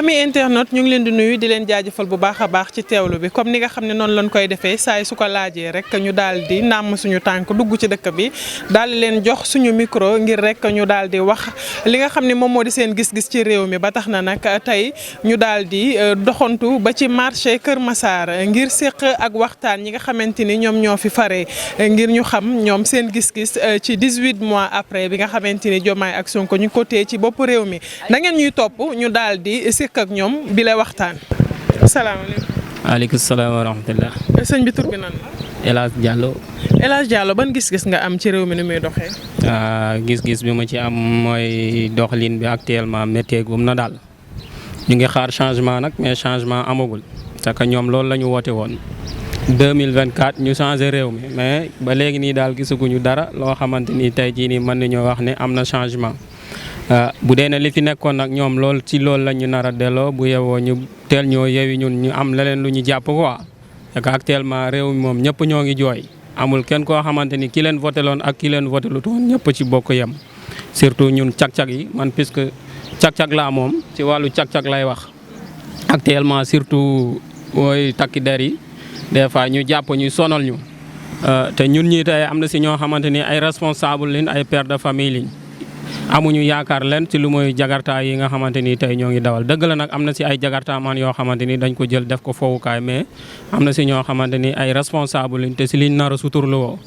ami internet ñu ngi leen di nuyu di leen jaajëfal bu baax a baax ci teewlu bi comme ni nga xam ne noonu lañ koy defee saa yi su ko laajee rek ñu daal di nàmm suñu tànk dugg ci dëkk bi daal di leen jox suñu micro ngir rek ñu daal di wax li nga xam ne moom moo di seen gis-gis ci réew mi ba tax na nag tey ñu daal di doxantu ba ci marché Kër Massar ngir séq ak waxtaan ñi nga xamante ni ñoom ñoo fi fare ngir ñu xam ñoom seen gis-gis ci 18 mois après bi nga xamante ni Diomaye ak Sonko ñu ko téye ci bopp réew mi da ngeen ñuy topp ñu daal di séq ak ñoom bi la waxtaan. asalaamaaleykum. waaleykum salaam wa rahmatulah. sëñ bi tur bi nan la. El Hadj Diallo. El Hadj Diallo ban gis-gis nga am ci réew mi ni muy doxee. gis-gis bi ma ci am mooy doxalin bi actuellement métteegum na daal ñu ngi xaar changement nag mais changement amagul parce que ñoom loolu la ñu woote woon 2024 ñu changé réew mi mais ba léegi nii daal gisaguñu dara loo xamante ni tey jii nii mën nañoo wax ne am na changement. bu dee ne li fi nekkoon nag ñoom lool ci loolu la ñu nar a delloo bu yewoo ñu teel ñoo yewi ñun ñu am leneen lu ñu jàpp quoi parce que actuellement réew mi moom ñëpp ñoo ngi jooy amul kenn koo xamante ni ki leen voté loon ak ki leen voté lu toon ñëpp ci bokk yem surtout ñun cag-cag yi man puisque cag-cag laa moom ci wàllu cag-cag lay wax actuellement surtout mooy takki der yi des fois ñu jàpp ñu sonal ñu te ñun ñii tey am na si ñoo xamante ni ay responsable liñ ay père de famille liñ amuñu yaakaar leen ci lu mooy jagarta yi nga xamante ni tey ñoo ngi dawal dëgg la nag am na si ay jagarta man yoo xamante ni dañ ko jël def ko fowukaay mais am na si ñoo xamante ni ay responsable lañ te si liñ nar a suturlu woo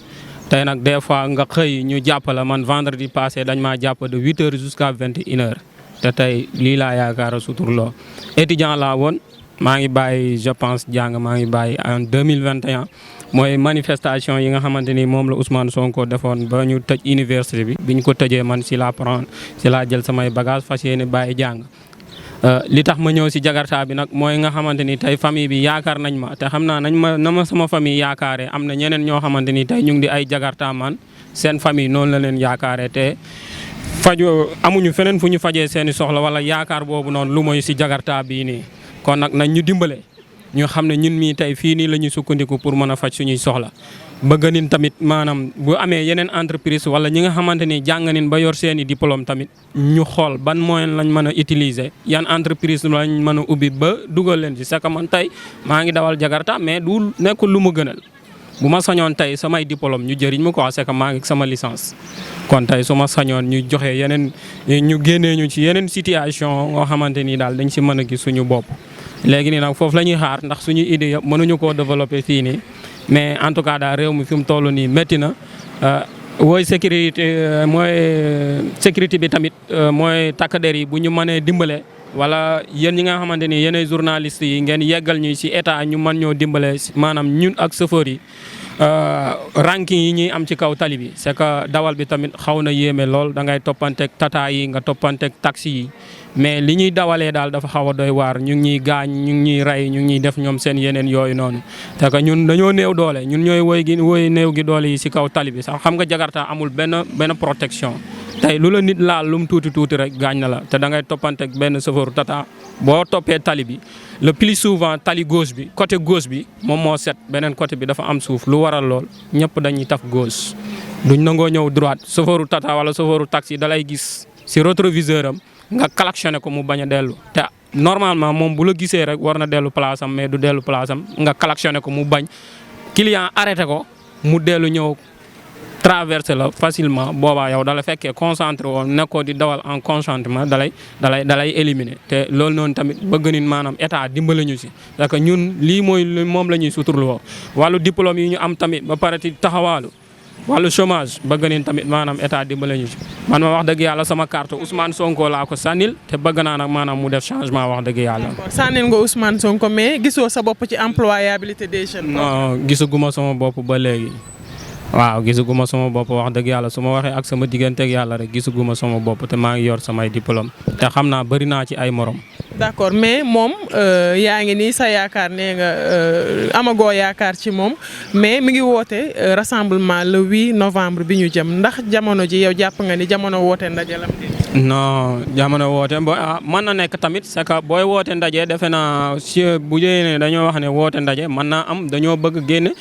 tey nag des fois nga xëy ñu jàpp la man vendredi passé dañ maa jàpp de 8 heures jusqu'à 21 heures te tey lii laa yaakaar a suturloo étudiant laa woon maa ngi bàyyi je pense jàng maa ngi bàyyi en 2021 mooy manifestation yi nga xamante ni moom la Ousmane Sonko defoon ba ñu tëj université bi bi ñu ko tëjee man si laa jël samay bagage fas yéene bàyyi jàng li tax ma ñëw si jagarta bi nag mooy nga xamante ni tey famille bi yaakaar nañ ma te xam naa na ma sama famille yaakaaree am na ñeneen ñoo xamante ni tey ñu ngi di ay jagarta man seen famille noonu la leen yaakaaree te faju amuñu feneen fu ñu fajee seeni soxla wala yaakaar boobu noonu lu mooy si jagarta bii nii kon nag nañ ñu dimbale ñu xam ne ñun mii tey fii nii la ñuy sukkandiku pour mën a faj suñuy soxla bëgg nañ tamit maanaam bu amee yeneen entreprise wala ñi nga xamante ni jàng nañ ba yor seeni diplôme tamit ñu xool ban moyen lañ mën a utiliser yan entreprise lañ mën a ubbi ba dugal leen ci c'est que man tey maa ngi dawal jagarta mais du nekkul lu mu gënal bu ma sañoon tey samay diplôme ñu jëriñ ma quoi c'est que maa ngi sama licence kon tey su ma sañoon ñu joxe yeneen ñu génnee ñu ci yeneen situation nga xamante ni daal dañ si mën a gis suñu bopp léegi nii nag foofu la ñuy xaar ndax suñu idée yëpp mënuñu koo développer fii nii mais en tout cas daal réew mi fi mu toll nii métti na mooy sécurité bi tamit mooy takk der yi bu ñu mënee dimbale wala yéen ñi nga xamante ni yéenay journalistes yi ngeen yeggal ñu ci état ñu mën ñoo dimbale maanaam ñun ak chauffeur yi ranking yi ñuy am ci kaw tali bi c'est que dawal bi tamit xaw na yéeme lool da ngay toppanteeg tata yi nga toppanteeg taxi yi mais li ñuy dawalee daal dafa xaw a doy waar ñu ngi ñuy gaañ ñu ngi ñuy rey ñu ngi ñuy def ñoom seen yeneen yooyu noonu te que ñun dañoo néew doole ñun ñooy woy néew gi doole yi ci kaw tali bi sax xam nga jagarta amul benn protection tey lu la nit laal lu mu tuuti rek gaañ na la te da ngay toppanteeg benn chauffeur tata boo toppee tali bi le plus souvent tali gauche bi côté gauche bi moom moo set beneen côté bi dafa am suuf lu waral lool ñëpp dañuy taf gauche duñ nangoo ñëw droite chauffeur tata wala chauffeur taxi da lay gis ci rétroviseur am nga klaxonné ko mu bañ a dellu te normalement moom bu la gisee rek war na dellu place am mais du dellu place am nga klaxonné ko mu bañ client arrêté ko mu dellu ñëw traversé la facilement boobaa yow dala fekkee concentré woon nekkoo di dawal en consentement dalay éliminer te loolu noonu tamit bëgg nañ maanaam état dimbali ñu si parce que ñun lii mooy moom la ñuy suturloo wàllu diplôme yi ñu am tamit ba pare ci taxawaalu wàllu chômage bëgg nañ tamit maanaam état dimbali ñu si man ma wax dëgg yàlla sama carte Ousmane Sonko laa ko sànnil te bëgg naa nag maanaam mu def changement wax dëgg yàlla. sànnil nga Ousmane Sonko mais gisoo sa bopp ci employabilité des jeunes. non gisaguma sama bopp ba léegi. waaw gisaguma sama bopp wax dëgg yàlla su ma waxee ak sama digganteeg yàlla rek gisaguma sama bopp te maa ngi yor samay diplôme te xam naa bëri naa ci ay morom. d'accord mais moom yaa ngi nii sa yaakaar nee nga amagoo yaakaar ci moom mais mi ngi woote rassemblement le 8 novembre bi ñu jëm ndax jamono ji yow jàpp nga ni jamono woote ndaje la. non jamono woote mën na nekk tamit c'est que booy woote ndaje defe naa si bu dee ne dañoo wax ne woote ndaje mën naa am dañoo bëgg génne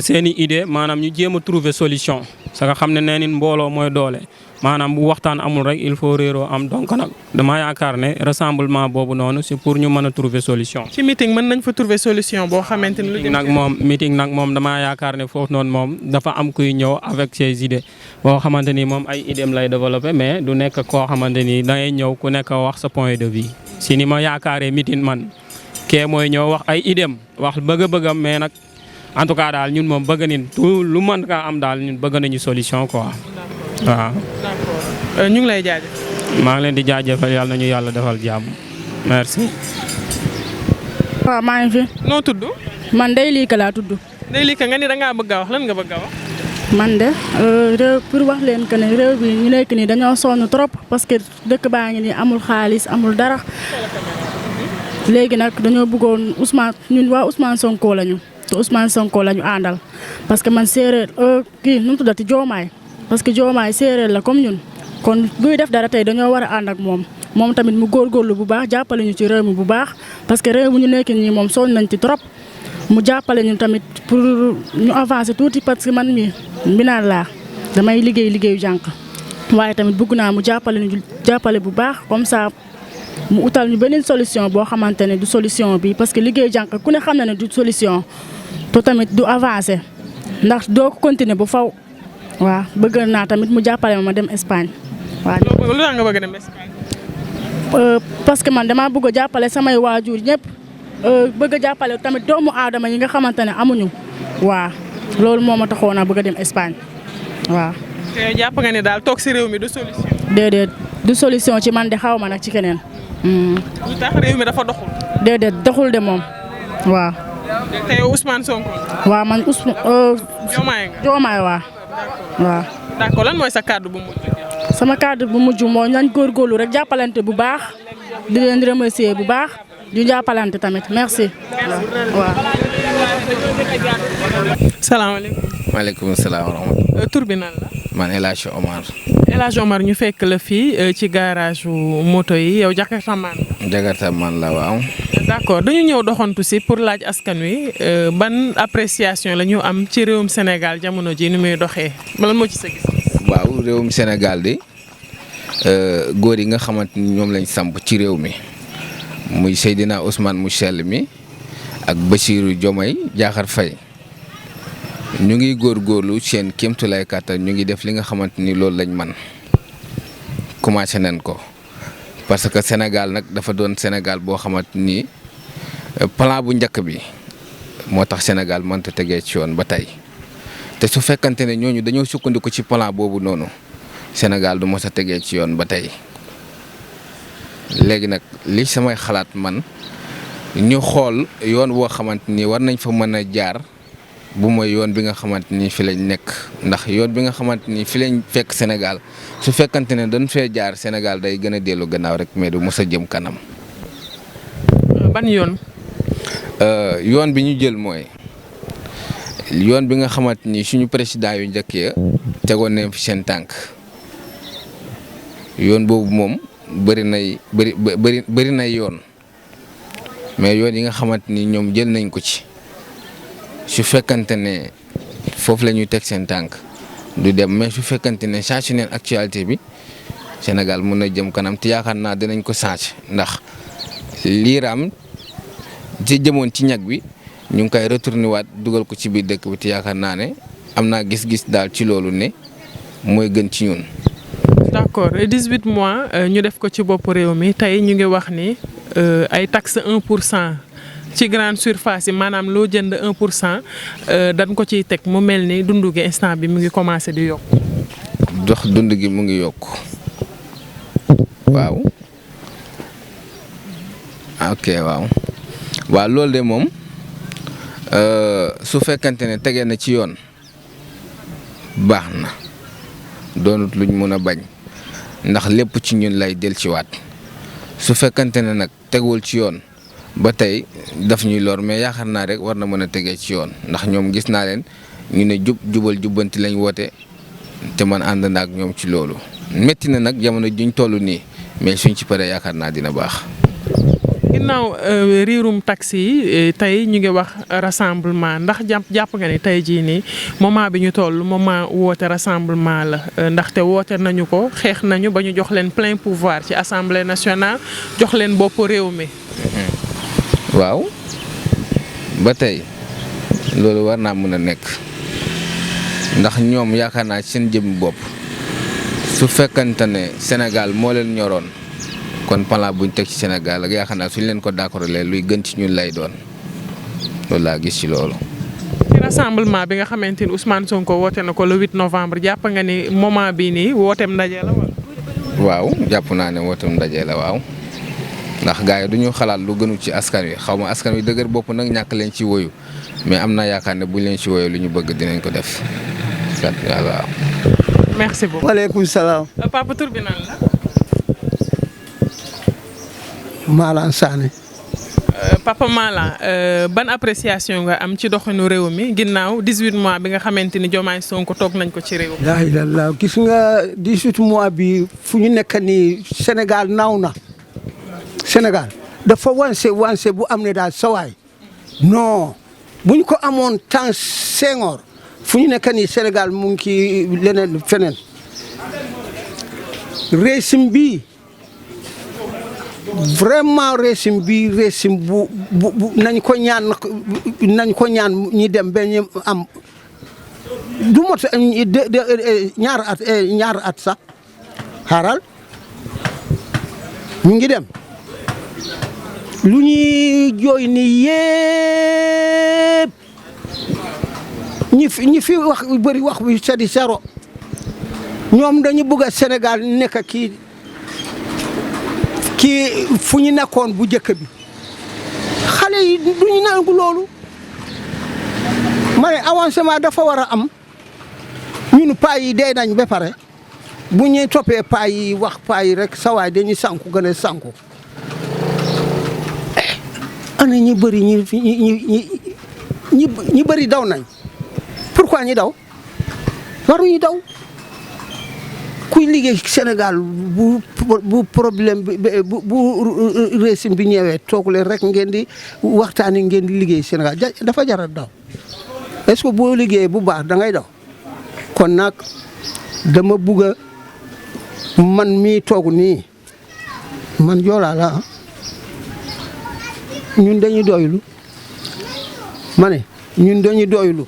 seen i idée maanaam ñu jéem a trouver solution sa nga xam ne nee nañ mbooloo mooy doole maanaam bu waxtaan amul rek il faut réeroo am donc nag dama yaakaar ne rassemblement boobu noonu c'est pour ñu mën a trouver solution. ci meeting mën nañ fa trouver solution boo xamante ni. meeting nag moom damaa yaakaar ne foofu noonu moom dafa am kuy ñëw avec ses idées boo xamante ni moom ay idées lay développer mais du nekk koo xamante ni dangay ñëw ku nekk wax sa point de vue si ni ma yaakaaree meeting man kee mooy ñëw wax ay idées wax bëgg-bëggam mais nag en tout cas daal ñun moom bëgg nañ tout lu mën kaa am daal ñun bëgg nañu solution quoi waaw. d'accord ñu ngi lay jaajëfal. maa ngi leen di jaajëfal yàlla nañu yàlla defal jàmm merci. waaw maa ngi fi. noo tudd. man Ndeye Lika laa tudd. Ndeye Lika nga ni da ngaa bëgg a wax lan nga bëgg a wax. man de réew pour wax leen que ne réew bi ñu nekk nii dañoo sonn trop parce que dëkk baa ngi nii amul xaalis amul dara léegi nag dañoo bëggoon Ousmane ñun waa Ousmane Sonko lañu te Ousmane Sonko lañu àndal parce que man séeréer kii nu mu tuddati Diomaye parce que Diomaye séeréer la comme ñun kon buy def dara tey dañoo war a ànd ak moom tamit mu góorgóorlu bu baax jàppale ñu ci réew mi bu baax parce que réew bu ñu nekk nii moom sonn nañ ci trop mu jàppale ñu tamit pour ñu avancer tuuti parce que man mi mbinaan laa damay liggéeyu jànq waaye tamit bëgg naa mu jàppale bu baax comme ça mu utal ñu beneen solution boo xamante ne du solution bi parce que liggéeyu jànq ku ne xam na ne du solution te tamit du avancer ndax doo ko continuer bu faw waaw bëgg naa tamit mu jàppale ma dem Espagne waaw. lu tax nga bëgg a dem Espagne. parce que man damaa bëgg a jàppale samay waajur ñëpp bëgg a jàppale tamit doomu aadama yi nga xamante ne amuñu waaw loolu moo ma taxoon a bëgg a dem Espagne waaw. te jàpp nga ne daal toog si réew mi du solution. déedéet du solution ci man de xaw ma nag ci keneen. lu tax réew mi dafa doxul. déedéet doxul de moom waaw. te yow Ousmane Sonko. waaw man Diomaye nga. Diomaye waaw. d'accord lan mooy sa kàddu bu mujj. sama kàddu bu mujj mooy nañ góorgóorlu rek jàppalante bu baax di leen remercier bu baax di jàppalante tamit merci. waaw. salaamaaleykum. maaleykum salaam wa rahmatulah. tur bi nan la. man El Hadj Omar. El Hadj Omar ñu fekk la fii ci garage moto yi yow jakartamaan. jakartamaan la waaw. d'accord dañu ñëw doxantu si pour laaj askan wi ban appréciation la ñu am ci réewum Sénégal jamono ji ni muy doxee lan moo ci sa gis. waaw réewum Sénégal de góor yi nga xamante ni ñoom lañ samp ci réew mi muy Seydina Ousmane mu sell mi ak Bassirou Diomaye Diakhar Faye ñu ngi góorgóorlu seen kéemtulaay kàttan ñu ngi def li nga xamante ni loolu lañ man commencé nañ ko parce que Sénégal nag dafa doon Sénégal boo xamante ni plan bu njëkk bi moo tax Sénégal mënta tegee ci yoon ba tey te su fekkante ne ñooñu dañoo sukkandiku ci plan boobu noonu Sénégal du mos a tegee ci yoon ba tey léegi nag li samay xalaat man ñu xool yoon woo xamante ni war nañ fa mën a jaar bu mooy yoon bi nga xamante ni fi lañ nekk ndax yoon bi nga xamante ni fi lañ fekk Sénégal su fekkante ne dañ fee jaar Sénégal day gën a dellu gannaaw rek mais du mos a jëm kanam. ban yoon. yoon bi ñu jël mooy yoon bi nga xamante ni suñu président yu njëkk ya tegoon nañ fi seen tànk yoon boobu moom bëri nay yoon mais yoon yi nga xamante ni ñoom jël nañ ko ci. su fekkante ne foofu la ñuy teg seen tànk du dem mais su fekkante ne changé neen actualité bi Sénégal mën na jëm kanam te yaakaar naa dinañ ko changé ndax liiraam ci jëmoon ci ñag bi ñu ngi koy retourné waat dugal ko ci biir dëkk bi te yaakaar naa ne am naa gis-gis daal ci loolu ne mooy gën ci ñun. d'accord 18 mois ñu def ko ci bopp réew mi tey ñu ngi wax ni ay taxe 1% ci grande surface yi maanaam loo jënd 1% dañ ko ciy teg mu mel ni dundu gi instant bi mu ngi commencé di yokk. dox dund gi mu ngi yokk waaw ok waaw loolu de moom su fekkante ne tegee na ci yoon baax na doonut luñ mën a bañ ndax lépp ci ñun lay del ci waat su fekkante ne nag tegul ci yoon ba tey daf ñuy lor mais yaakaar naa rek war na mën a tegee ci yoon ndax ñoom gis naa leen ñu ne jubal jubbanti lañ woote te man ànd na ak ñoom ci loolu métti na nag jamono juñ toll nii mais suñ ci paree yaakaar naa dina baax. ginnaaw riirum taxi yi tey ñu ngi wax rassemblement ndax jàpp nga ni tey jii nii moment bi ñu toll moment woote rassemblement la ndaxte woote nañu ko xeex nañu ba ñu jox leen plein pouvoir ci assemblée nationale jox leen bopp réew mi. waaw ba tey loolu war naa mën a nekk ndax ñoom yaakaar naa ci seen jëm bopp su fekkante ne Sénégal moo leen ñoroon. kon plan buñ teg ci Sénégal ak yaakaar naa suñ leen ko d'accord luy gën ci ñun lay doon loolu laa gis ci loolu. ci rassemblement bi nga xamante ni Ousmane Sonko woote na ko le 8 novembre jàpp nga ni moment bii nii wooteem ndaje la wala. waaw jàpp naa ne wooteem ndaje la waaw ndax gars yi du ñu xalaat lu gënu ci askan wi xaw ma askan wi dëgër bopp nag ñàkk leen ci woyu mais am na yaakaar ne buñ leen ci woyu lu ñu bëgg dinañ ko def waaw. merci beaucoup. waaleykum salaam. papa tur bi nan la. Malang Sané. Papa Malang ban appréciation nga am ci doxinu réew mi ginnaaw 18 mois bi nga xamante ni Diomaye Sonko toog nañ ko ci réew mi. laa ilaaha illallaah gis nga 18 mois bi fu ñu nekk nii Sénégal naaw na Sénégal dafa wanse bu am ne daal sawaay non bu ñu ko amoon temps Senghor fu ñu nekk nii Sénégal mu ngi ci leneen feneen régime bi. vraiment régime bu nañ ko ñaan ñi dem ba ñu am du mot ñaar at sax xaaral ñu ngi dem lu ñuy jooy ni yépp ñi fi wax bëri wax bi c'est zéro ñoom dañu bëgg a Sénégal nekk kii fu ñu nekkoon bu njëkk bi xale yi du ñu nangu loolu ma ne avancement dafa war a am ñun paa yi dee nañ ba pare bu ñuy toppee paa yi wax paa yi rek sawaay dañuy sànku gën a sànku ana ñi bëri ñi bëri daw nañ pourquoi ñi daw waruñu daw kuy liggéey Sénégal bu problème bu régime bi ñëwee toog leen rek ngeen di waxtaanee ngeen di liggéey Sénégal dafa jar a daw est-ce que boo liggéeyee bu baax da ngay daw kon nag dama bugg a man mii toog nii man joolaa la ñun dañuy doylu ma ne ñun dañuy doylu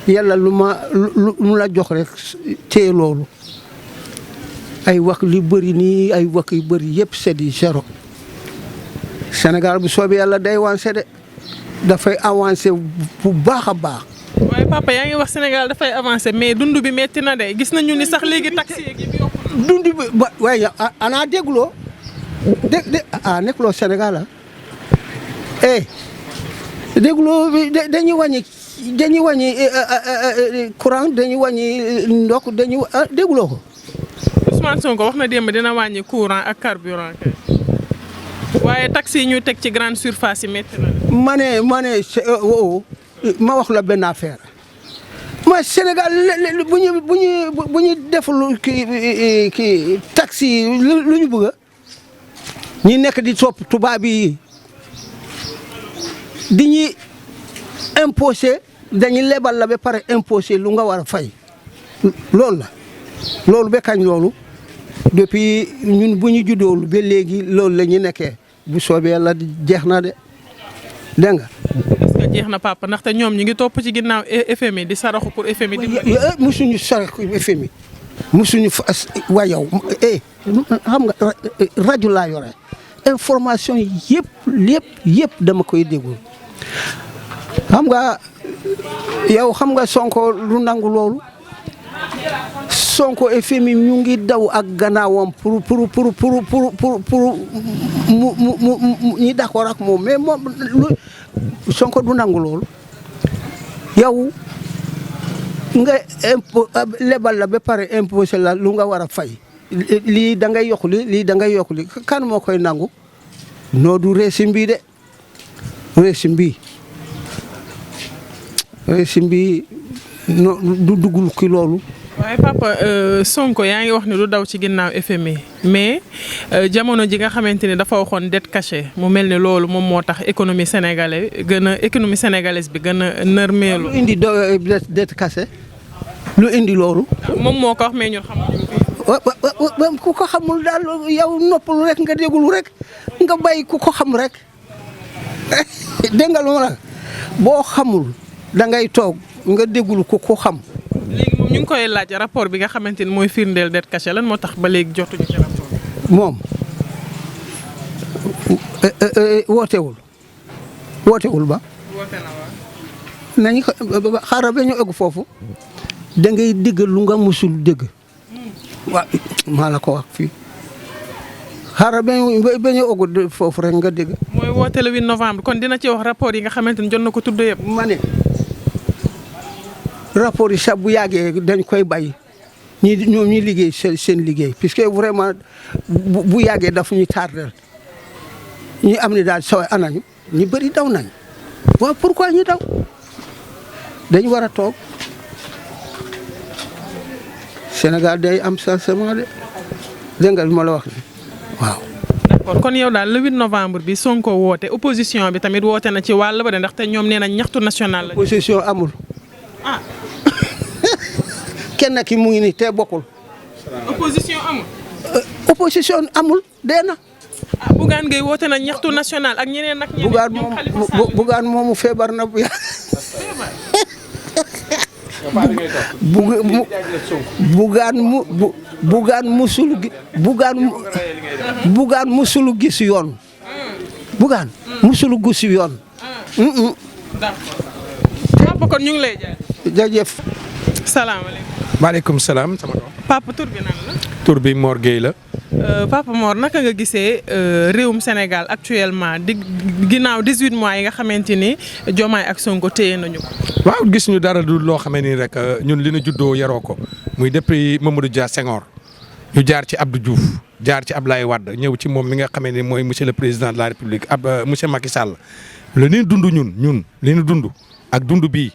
yàlla lu mu la jox rek téye loolu. ay wax li bëri nii ay wax yu bëri yëpp c'est du zéro Sénégal bu soobee yàlla day avancé de dafay avancé bu baax a baax. waaye papa yaa ngi wax Sénégal dafay avancé mais dund bi metti na de gis nañu ni sax léegi taxi yi bi yokku na. dund bi ba waaye ana dégloo nekkuloo Sénégal dégloo dañuy wàññi courant dañuy wàññi ndox dégloo ko. Ousmane Sonko wax na démb dina wàññi courant ak carburant kay waaye taxi yi ñu teg ci grande surface yi métti na. ma wax la benn affaire ma Sénégal bu ñu deful kii taxi yi lu ñu bëgg ñi nekk di topp tubaab yi di ñuy imposé dañuy lebal la ba pare imposé lu nga war a fay loolu la loolu ba kañ loolu. depuis ñun bu ñu juddoolu ba léegi loolu la ñu nekkee bu soobee yàlla jeex na de dégg nga. est-ce que jeex na papa ndaxte ñoom ñu ngi topp ci ginnaaw FMI di saraxu pour FMI. musuñu saraxu FMI musuñu waa yow xam nga rajo laa yore information yëpp dama koy déglu xam nga yow xam nga Sonko lu nangu loolu. Sonko FMI ñu ngi daw ak gannaawam pour mu ñi d'accord ak moom mais moom Sonko du nangu loolu yow nga lebal la ba pare imposé la lu nga war a fay lii da ngay yokk lii da ngay yokk li kan moo koy nangu noo du régime bi de régime bi no du duggul ki loolu waaye papa Sonko yaa ngi wax ni du daw ci ginnaaw FMI mais jamono ji nga xamante ni dafa waxoon dette cachée mu mel ni loolu moom moo tax économie sénégalaise bi gën a nërmeelu. lu indi dette cachée lu indi loolu. moom moo ko wax mais ñun xamuñu ku ko xamul daal yow noppalu rek nga déglu rek nga bàyyi ku ko xam rek dégg nga lu ma la boo xamul da ngay toog nga déglu ku ko xam. léegi moom ñu ngi koy laaj rapport bi nga xamante ni mooy firndeel dette cachée lan moo tax ba léegi jotuñu ci rapport bi. moom wootewul ba. woote na waaw. nañu ko xaaral ba ñu egg foofu da ngay dégg lu nga musul dégg waaw maa la ko wax fii xaaral ba ñu egg foofu rek nga dégg. mooy woote le 8 novembre kon dina ci wax rapport yi nga xamante ni jot na ko tudd yëpp. ma ne rapport yi sax bu yàggee dañ koy bàyyi ñoom ñi liggéey seen liggéey puisque vraiment bu yàggee dafa ñu tardel ñi am ni daal saway anañu ñu bëri daw nañ waaw pourquoi ñu daw dañ war a toog Sénégal day am changement de dégg nga li ma la wax ni waaw. d'accord kon yow daal le 8 novembre bi Sonko woote opposition bi tamit woote na ci wàll ba de ndaxte ñoom nee nañ ñaxtu national la. opposition amul. ah. kenn ki mu ngi nii te bokkul. opposition amul. opposition amul dee na. ah Bougane Gueye woote na ñaxtu national ak ñeneen ak ñeneen. Bougane moomu feebar na bu yàgg. Bougane musul gis yoon. Bougane musul gis yoon. Papa kon ñu ngi lay jaajëf. salaamaaleykum. maaleykum salaam sama doom. Papa tur bi nan la. tur bi Mor Gueye la. Papa Mor naka nga gisee réewum Sénégal actuellement di ginnaaw 18 mois yi nga xamante ni Diomaye ak Sonko téye nañu ko. waaw gis ñu dara du loo xamee ni rek ñun li ñu juddoo yaroo ko muy depuis Mamadou Dia Senghor ñu jaar ci Abdou Diouf jaar ci Abdoulaye Wade ñëw ci moom mi nga xamee ni mooy monsieur le président de la République monsieur Macky Sall li ñu dund ñun li ñu dund ak dund bii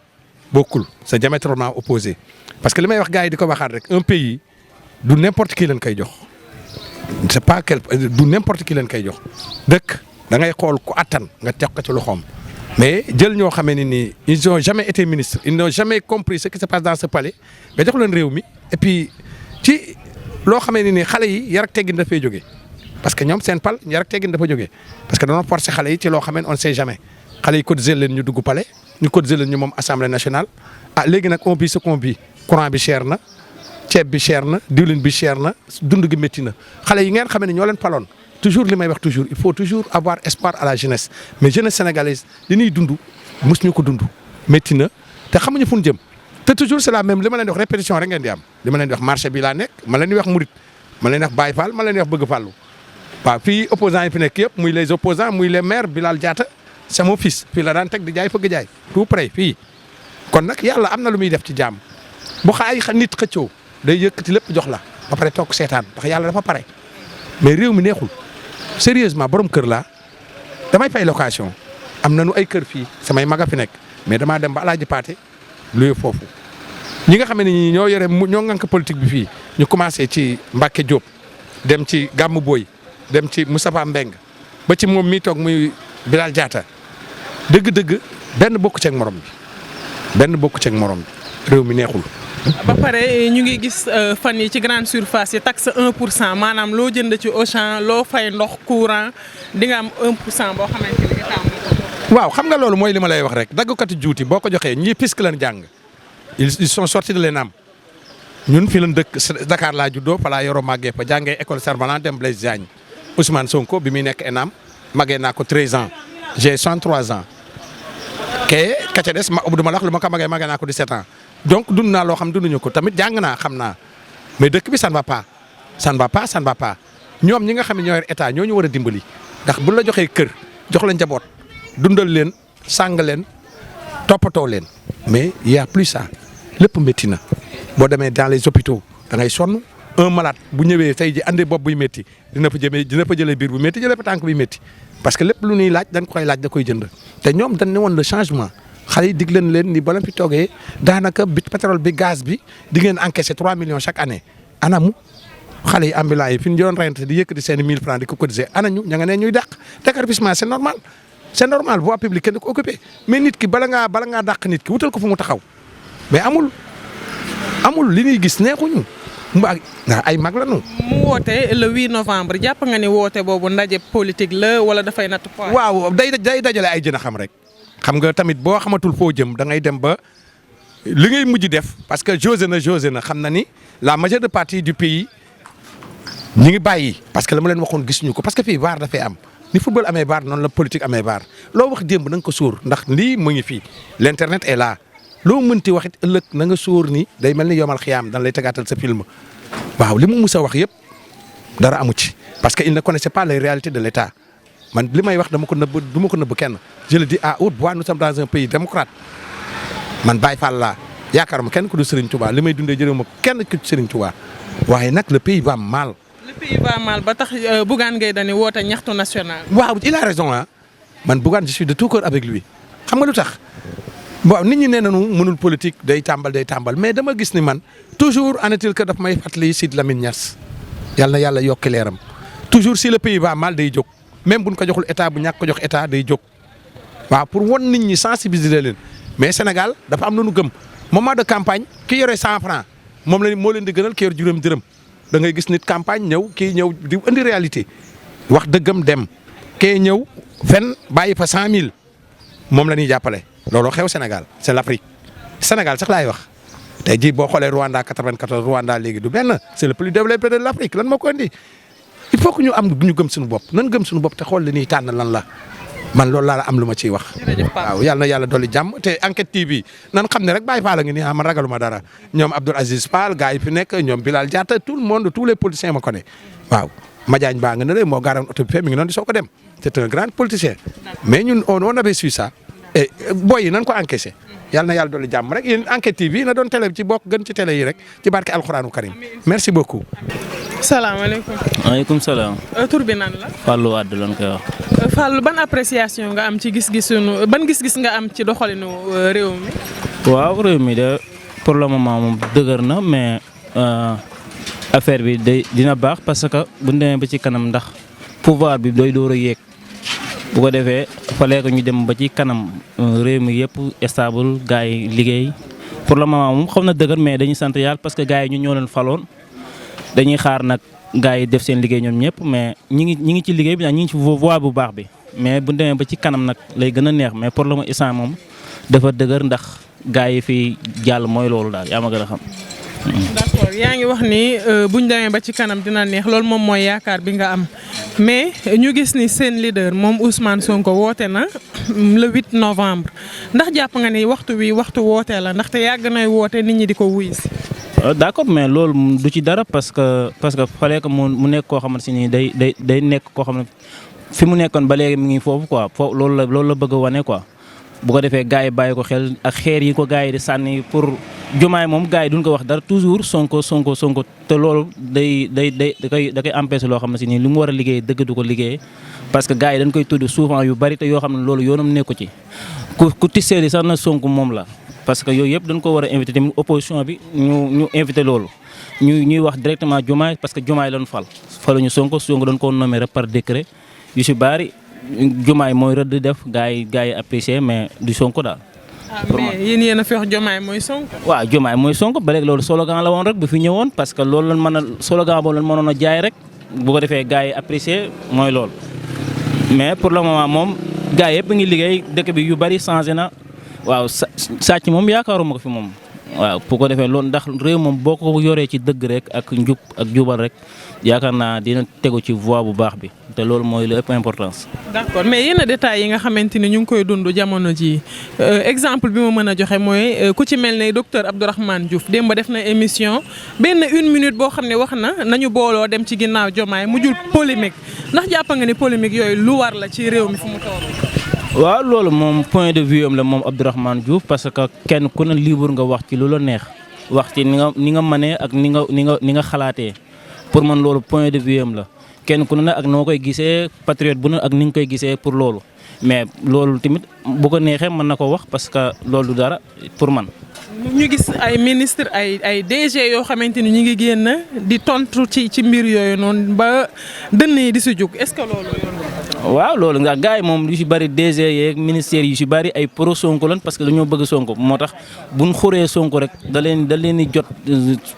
bokkul c'est diamétralement opposé parce que li may wax gars yi di ko waxaat rek un pays du n'importe qui leen koy jox. c'est pas du n'importe qui leen koy jox dëkk da ngay xool ku attan nga teg ko ci loxoom mais jël ñoo xamee ne ni ils ont jamais été ministres ils n'ont jamais compris ce qui se passe dans ce palais nga jox leen réew mi et puis ci loo xamee ne ni xale yi yar ak teggin dafay jógee parce que ñoom seen pal yar ak teggin dafa jógee parce que dañoo forcer xale yi ci loo xamee on ne sait jamais xale yi cotiser leen ñu dugg palais ñu cotiser leen ñu moom assemblée nationale ah léegi nag on vit ce qu'on vit courant bi cher na. ceeb bi cher na diwlin bi cher na dund gi métti na xale yi ngeen xam ne ñoo leen paloon toujours li may wax toujours il faut toujours avoir espoir à la jeunesse mais jeunesse sénégalaise li ñuy dund mos ñu ko dund métti na te xamuñu fu ñu jëm te toujours c'est la même li ma leen di wax répétition rek ngeen di am li ma leen di wax marché bi laa nekk ma leen di wax murit ma leen di wax Baye Fall ma leen di wax bëgg fàllu waaw fii opposants yi fi nekk yëpp muy les opposants muy les maires Bilal Diatta c'est mon fils fii la daan teg di jaay fëgg jaay tout près fii kon nag yàlla am na lu muy def ci jàmm bu xaay nit xëccoo day yëkkati lépp jox la ba pare toog seetaan ndax yàlla dafa pare mais réew mi neexul sérieusement borom kër laa damay fay location am nañu ay kër fii samay maga fi nekk mais damaa dem ba Alaaji Paate luy foofu ñi nga xam ne ñi ñoo yore ñoo ngànk politique bi fii ñu commencé ci Mbacke Diop dem ci Gamou Boy dem ci Moustapha Mbeng ba ci moom mii toog muy Bilal Diatta dëgg-dëgg benn bokku ceeg morom bi réew mi neexul. ba pare ñu ngi gis fan yi ci grande surface yi taxe 1% maanaam loo jënd ci Auchan loo fay ndox courant di nga am 1% boo xamante ni état moo ko. waaw xam nga loolu mooy li ma lay wax rek daggukati juuti boo ko joxee ñii puisque lañ jàng ils sont sortis de l'ENAM ñun fii lañ dëkk Dakar laa juddoo fa laa yoroo màggee fa jàngee école Cerf-Volant dem Blaise Diagne Ousmane Sonko bi muy nekk ENAM màggee naa ko 13 ans j'ai 63 ans ke ka ca des du ma la wax lu ma ko màggee naa ko 17 ans. donc dund naa loo xam dunduñu ko tamit jàng naa xam naa mais dëkk bi ça ne va pas ñoom ñi nga xam ne ñoo yor état ñoo ñu war a dimbali ndax buñ la joxee kër jox la njaboot dundal leen sàng leen toppatoo leen mais y a plus ça lépp métti na boo demee dans les hôpitaux da ngay sonn un malade bu ñëwee tey ji andi bopp buy métti dina fa jëlee biir bu métti jëlee fa tànk buy métti parce que lépp lu ñuy laaj dañ koy laaj da koy jënd te ñoom dañ ne woon le changement xale yi dig leen ni ba leen fi toogee daanaka bi pétrole bi gaz bi di ngeen encaisser 3 millions chaque année anamu xale yi ambulant yi fi ñu doon rente di yëkkati seen 1000 francs di ko cotiser anañu ña nga ne ñuy dàq déguerpissement c'est normal voie publique kenn du ko occupé mais nit ki bala ngaa dàq nit ki wutal ko fu mu taxaw mais amul li ñuy gis neexuñu ay mag la ñu. mu woote le 8 novembre jàpp nga ni woote boobu ndaje politique la wala dafay natt poids. waaw day dajale ay jën a xam rek xam nga tamit boo xamatul foo jëm da ngay dem ba li ngay mujj def parce que josé na xam na ni la majeure partie du pays ñi ngi bàyyi parce que la ma leen waxoon gisuñu ko parce que fii VAR dafay am ni football amee VAR noonu la politique amee VAR loo wax démb na nga ko sóor ndax lii mu ngi fii l'internet est là. loo mënti wax it ëllëg na nga sóor ni day mel ni yomal xiyaam dan lay tegaatal sa film waaw li mu mus a wax yëpp dara amu ci parce que il ne connaissait pas les réalités de l'État man li may wax dama ko nëbb du ma ko nëbb kenn je le dis à haute voix nous sommes dans un pays démocrate man Baye Fall laa yaakaaruma kenn ku du Serigne Touba li may dundee jëlee ma kenn ku Serigne Touba waaye nag le pays va mal. le pays va mal ba tax Bougane Gueye Dany woote ñaxtu national. waaw il a raison ah man Bougane je suis de tout cœur avec lui xam nga lu tax. waaw nit ñi nee nañu mënul politique day tàmbal mais dama gis ni man toujours en est-il que daf may fàttali Sidy Lamine Niass yàlla na yàlla yokki leeram toujours si le pays va mal day jóg même buñ ko joxul état bu ñàkk ko jox état day jóg waaw pour won nit ñi sensibiliser leen mais Sénégal dafa am lu ñu gëm moment de campagne ki yore 100 francs moo leen di gënal ki yor juróom dërëm da ngay gis nit campagne ñëw kii ñëw di indi réalité wax dëggam dem kee ñëw fen bàyyi fa 100000 moom la ñuy jàppale. loolu xew Sénégal c'est l'Afrique Sénégal sax laay wax tey jii boo xoolee Rwanda 94 Rwanda léegi du benn c'est le plus développé de l'Afrique lan moo ko indi il faut que ñu gëm suñu bopp nan gëm suñu bopp te xool li ñuy tànn lan la man loolu laa la am lu ma ciy wax. waaw yàlla na yàlla dolli jàmm te Enquête TV nan xam ne rek Baye Fall a ngi nii man ragaluma dara ñoom Abdoul Aziz Fall gars yi fi nekk ñoom Bilal Diatta tout le monde tous les politiciens ma connais waaw Madiagne Ba nga ne moo gaaroon oto bi fee mi ngi noonu di soo ko dem c'est un grand politicien mais ñun on avait su ça. et boy yi nan ko encaissé yàlla na yàlla dolli jàmm rek yéen Enquête TV na doon télé ci bokk gën ci télé yi rek ci barke alxuraanu karim merci beaucoup. salaamaaleykum. maaleykum salaam. tur bi nan la. Fallou Wade lañ koy wax. Fallou ban appréciation nga am ci gis-gis nga am ci doxalinu réew mi. waaw réew mi de pour le moment moom dëgër na mais affaire bi dina baax parce que bu ñu demee ba ci kanam ndax pouvoir bi doy door a yéeg. bu ko defee fallait que ñu dem ba ci kanam réew mi yëpp stable gars yi liggéey pour le moment moom xam na dëgër mais dañuy sant yàlla parce que gars yi ñoo leen faloon dañuy xaar nag gars yi def seen liggéey ñoom ñëpp mais ñi ngi ci liggéey bi ñi ngi ci voie bu baax bi mais bu demee ba ci kanam nag lay gën a neex mais pour le moment instant moom dafa dëgër ndax gars yi fi jàll mooy loolu daal yaa ma gën a xam. d'accord yaa ngi wax ni buñ demee ba ci kanam dina neex loolu moom mooy yaakaar bi nga am mais ñu gis ni seen leader moom Ousmane Sonko woote na le 8 novembre ndax jàpp nga ni waxtu woote la ndaxte yàgg nay woote nit ñi di ko wuyu si. d'accord mais loolu du ci dara parce que fallait que mu nekk koo xamante ni day nekk koo xam ne fi mu nekkoon ba léegi mi ngi foofu quoi loolu la bëgg a wane quoi. bu ko defee gars yi bàyyi ko xel ak xeer yi ko gars yi di sànni pour Diomaye moom gars yi duñ ko wax dara toujours Sonko te loolu da koy empêcher loo xam ne si nii li mu war a liggéey dëgg du ko liggéey parce que gars yi dañ koy tudd souvent yu bari te yoo xam ne loolu yoonam nekku ci ku tisseeri sax na Sonko moom la parce que yooyu yëpp dañ ko war a invité tamit opposition bi ñu invité loolu ñuy wax directement Diomaye parce que Diomaye lañ faluñu Sonko dañ ko nommé rek par décret yu si bari Diomaye mooy rëdd def gars yi apprécié mais du Sonko daal. mais yéen a fi wax Diomaye mooy Sonko. waaw Diomaye mooy Sonko ba léegi loolu slogan la woon rek bu fi ñëwoon parce que loolu slogan boobu lañ mënoon a jaay rek bu ko defee gars yi apprécié mooy loolu. mais pour le moment moom gars yëpp ngi liggéey dëkk bi yu bari changé na waaw sàcc moom yaakaaruma ko fi moom. waaw bu ko defee loolu ndax réew moom boo ko yoree ci dëgg rek ak njub ak jubal rek yaakaar naa dina tegu ci voie bu baax bi te loolu mooy le ëpp importance. d'accord mais yenn détails yi nga xamante ni ñu ngi koy dund jamono ji exemple bi ma mën a joxe mooy ku ci mel ne docteur Abdourahmane Diouf démb def na émission benn 1 minute boo xam ne wax na nañu booloo dem ci ginnaaw Diomaye mu jul polémique ndax jàpp nga ni polémique yooyu lu war la ci réew mi fu mu toll. waaw loolu moom point de vue am la moom Abdourahmane Diouf parce que kenn ku ne libre nga wax ci lu la neex wax ci ni nga mënee ak ni nga xalaatee pour man loolu point de vue am la kenn ku ne ak noo koy gisee patriote bu ne ak ni nga koy gisee pour loolu mais loolu tamit bu ko neexee mën na ko wax parce que loolu du dara pour man. ñu gis ay ministre ay DG yoo xamante ni ñu ngi génn di tontu ci mbir yooyu noonu ba dënn yi di si jug est-ce que loolu yoon waaw loolu nga gars yi moom yu si bëri DG yeeg ministères yu si bëri ay pro Sonko lan parce que dañoo bëgg Sonko moo tax buñ xuree Sonko rek da leen di jot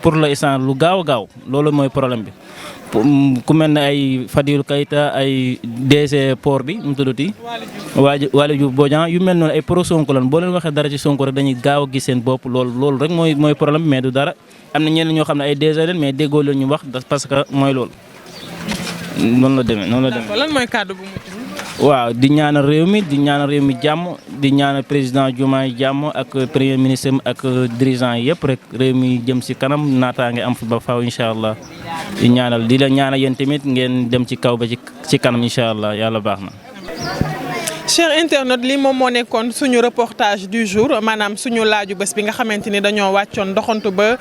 pour l'instant lu gaaw a gaaw loolu mooy problème bi. ku mel ne ay Fadilou Keita ay DG port bi mu tuddati Waly Diouf Bodian yu mel noonu ay pro Sonko lan boo leen waxee dara ci Sonko rek dañuy gaaw a gis seen bopp loolu rek mooy problème mais du dara am na ñenn ñoo xam ne ay DG leen mais déggoo leen ñu wax parce que mooy loolu noonu la demee. lan mooy kàddu bu mujj. waaw di ñaanal réew mi jàmm di ñaanal président Diomaye jàmm ak premier ministre ak dirigeant yëpp rek réew mi jëm si kanam naataange am fi ba faaw incha allah di la ñaanal yéen tamit ngeen dem ci kaw ba ci kanam incha allah yàlla baax na. cher internaute li moom moo nekkoon suñu reportage du jour maanaam suñu laaju bés bi nga xamante ni dañoo wàccoon doxantu ba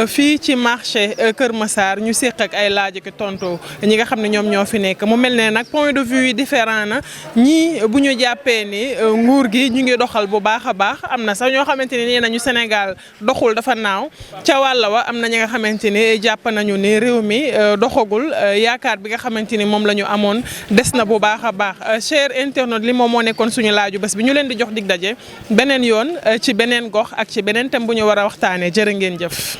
fii ci marché Kër Massar ñu séq ak ay laaj ak tontu ñi nga xam ne ñoom ñoo fi nekk mu mel ne nag point de vue yi différent na ñii bu ñu jàppee ni nguur gi ñu ngi doxal bu baax a baax am na sax ñoo xamante ni nee nañu Sénégal doxul dafa naaw ca wàll wa am na ñi nga xamante ni jàpp nañu ni réew mi doxagul yaakaar bi nga xamante ni moom la ñu amoon des na bu baax a baax cher internaute li moom moo nekkoon suñu laaju bés bi ñu leen di jox dig daje beneen yoon ci beneen gox ak ci beneen thème bu ñu war a waxtaanee jërë ngeen jëf.